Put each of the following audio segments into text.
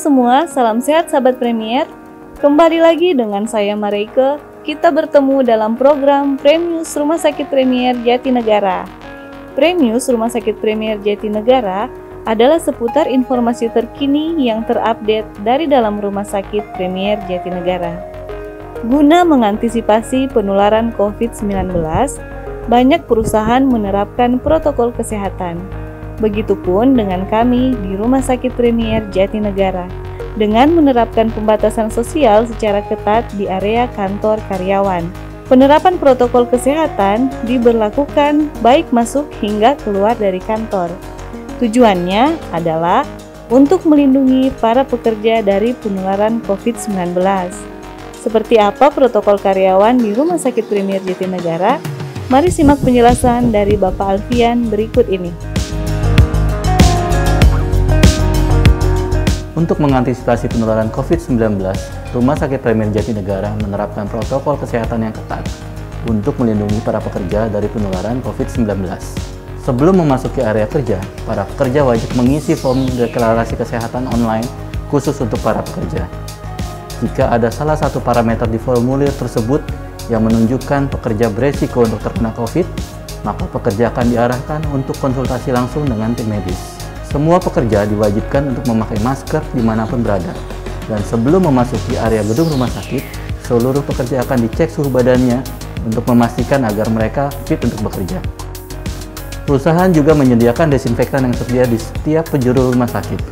semua, salam sehat sahabat Premier. Kembali lagi dengan saya Mareike. Kita bertemu dalam program Premius Rumah Sakit Premier Jatinegara. Premius Rumah Sakit Premier Jatinegara adalah seputar informasi terkini yang terupdate dari dalam Rumah Sakit Premier Jatinegara. Guna mengantisipasi penularan COVID-19, banyak perusahaan menerapkan protokol kesehatan. Begitupun dengan kami di Rumah Sakit Premier Jatinegara, dengan menerapkan pembatasan sosial secara ketat di area kantor karyawan. Penerapan protokol kesehatan diberlakukan baik masuk hingga keluar dari kantor. Tujuannya adalah untuk melindungi para pekerja dari penularan COVID-19. Seperti apa protokol karyawan di Rumah Sakit Premier Jatinegara? Mari simak penjelasan dari Bapak Alfian berikut ini. Untuk mengantisipasi penularan COVID-19, Rumah Sakit Premier Jatinegara menerapkan protokol kesehatan yang ketat untuk melindungi para pekerja dari penularan COVID-19. Sebelum memasuki area kerja, para pekerja wajib mengisi form deklarasi kesehatan online khusus untuk para pekerja. Jika ada salah satu parameter di formulir tersebut yang menunjukkan pekerja beresiko untuk terkena COVID, maka pekerja akan diarahkan untuk konsultasi langsung dengan tim medis. Semua pekerja diwajibkan untuk memakai masker dimanapun berada. Dan sebelum memasuki area gedung rumah sakit, seluruh pekerja akan dicek suhu badannya untuk memastikan agar mereka fit untuk bekerja. Perusahaan juga menyediakan desinfektan yang tersedia di setiap penjuru rumah sakit,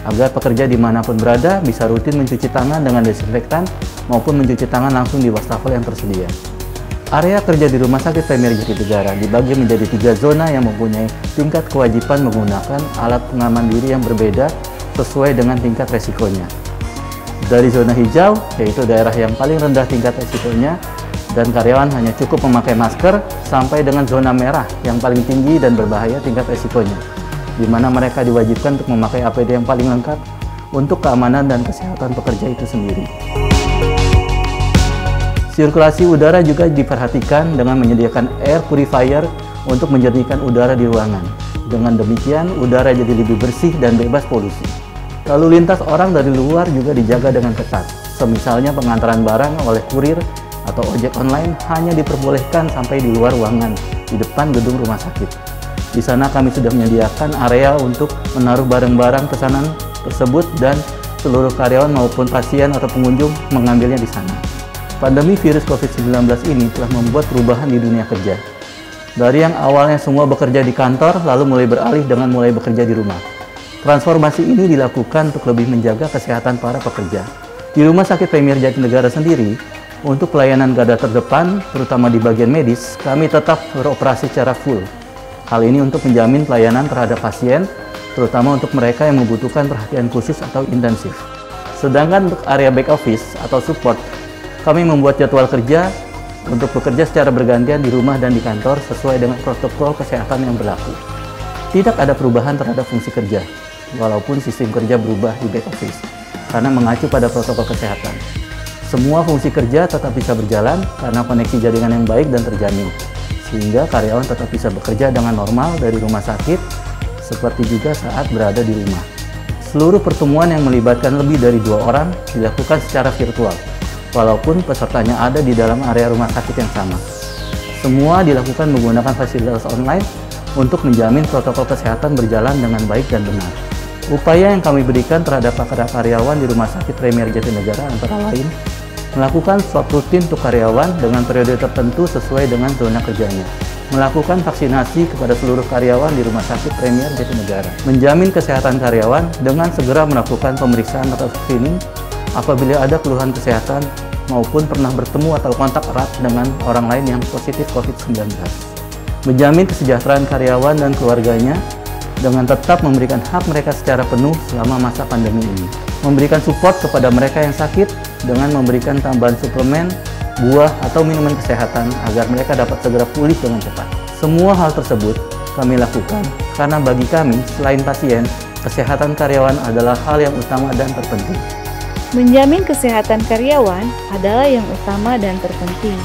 agar pekerja dimanapun berada bisa rutin mencuci tangan dengan desinfektan maupun mencuci tangan langsung di wastafel yang tersedia. Area kerja di Rumah Sakit Premier Jatinegara dibagi menjadi 3 zona yang mempunyai tingkat kewajiban menggunakan alat pengaman diri yang berbeda sesuai dengan tingkat resikonya. Dari zona hijau, yaitu daerah yang paling rendah tingkat resikonya, dan karyawan hanya cukup memakai masker, sampai dengan zona merah yang paling tinggi dan berbahaya tingkat resikonya, di mana mereka diwajibkan untuk memakai APD yang paling lengkap untuk keamanan dan kesehatan pekerja itu sendiri. Sirkulasi udara juga diperhatikan dengan menyediakan air purifier untuk menjernihkan udara di ruangan. Dengan demikian, udara jadi lebih bersih dan bebas polusi. Lalu lintas orang dari luar juga dijaga dengan ketat. Semisalnya pengantaran barang oleh kurir atau ojek online hanya diperbolehkan sampai di luar ruangan, di depan gedung rumah sakit. Di sana kami sudah menyediakan area untuk menaruh barang-barang pesanan tersebut dan seluruh karyawan maupun pasien atau pengunjung mengambilnya di sana. Pandemi virus COVID-19 ini telah membuat perubahan di dunia kerja. Dari yang awalnya semua bekerja di kantor, lalu mulai beralih dengan mulai bekerja di rumah. Transformasi ini dilakukan untuk lebih menjaga kesehatan para pekerja. Di Rumah Sakit Premier Jatinegara sendiri, untuk pelayanan garda terdepan, terutama di bagian medis, kami tetap beroperasi secara full. Hal ini untuk menjamin pelayanan terhadap pasien, terutama untuk mereka yang membutuhkan perhatian khusus atau intensif. Sedangkan untuk area back office atau support, kami membuat jadwal kerja untuk bekerja secara bergantian di rumah dan di kantor sesuai dengan protokol kesehatan yang berlaku. Tidak ada perubahan terhadap fungsi kerja, walaupun sistem kerja berubah di back office, karena mengacu pada protokol kesehatan. Semua fungsi kerja tetap bisa berjalan karena koneksi jaringan yang baik dan terjamin, sehingga karyawan tetap bisa bekerja dengan normal dari rumah sakit, seperti juga saat berada di rumah. Seluruh pertemuan yang melibatkan lebih dari 2 orang dilakukan secara virtual, walaupun pesertanya ada di dalam area rumah sakit yang sama. Semua dilakukan menggunakan fasilitas online untuk menjamin protokol kesehatan berjalan dengan baik dan benar. Upaya yang kami berikan terhadap para karyawan di Rumah Sakit Premier Jatinegara antara lain melakukan swab rutin untuk karyawan dengan periode tertentu sesuai dengan zona kerjanya, melakukan vaksinasi kepada seluruh karyawan di Rumah Sakit Premier Jatinegara, menjamin kesehatan karyawan dengan segera melakukan pemeriksaan atau screening apabila ada keluhan kesehatan maupun pernah bertemu atau kontak erat dengan orang lain yang positif COVID-19. Menjamin kesejahteraan karyawan dan keluarganya dengan tetap memberikan hak mereka secara penuh selama masa pandemi ini. Memberikan support kepada mereka yang sakit dengan memberikan tambahan suplemen, buah, atau minuman kesehatan agar mereka dapat segera pulih dengan cepat. Semua hal tersebut kami lakukan karena bagi kami, selain pasien, kesehatan karyawan adalah hal yang utama dan terpenting. Menjamin kesehatan karyawan adalah yang utama dan terpenting.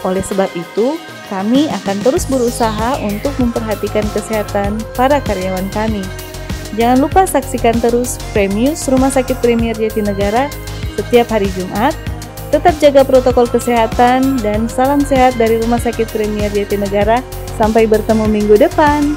Oleh sebab itu, kami akan terus berusaha untuk memperhatikan kesehatan para karyawan kami. Jangan lupa saksikan terus Premius Rumah Sakit Premier Jatinegara setiap hari Jumat. Tetap jaga protokol kesehatan dan salam sehat dari Rumah Sakit Premier Jatinegara. Sampai bertemu minggu depan.